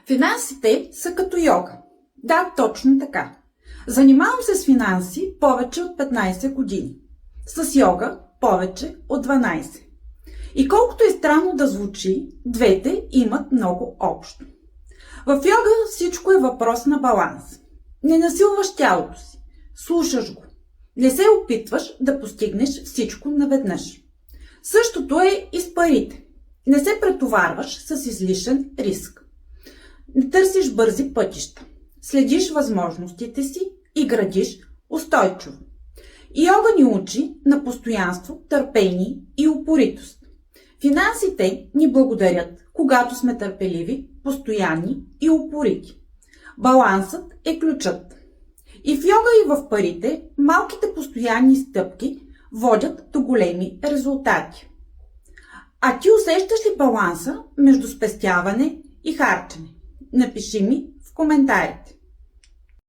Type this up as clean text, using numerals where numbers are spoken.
Финансите са като йога. Да, точно така. Занимавам се с финанси повече от 15 години. С йога повече от 12. И колкото е странно да звучи, двете имат много общо. В йога всичко е въпрос на баланс. Не насилваш тялото си, слушаш го. Не се опитваш да постигнеш всичко наведнъж. Същото е и с парите. Не се претоварваш с излишен риск. Не търсиш бързи пътища. Следиш възможностите си и градиш устойчиво. Йога ни учи на постоянство, търпение и упоритост. Финансите ни благодарят, когато сме търпеливи, постоянни и упорити. Балансът е ключът. И в йога, и в парите малките постоянни стъпки водят до големи резултати. А ти усещаш ли баланса между спестяване и харчене? Напиши ми в коментарите.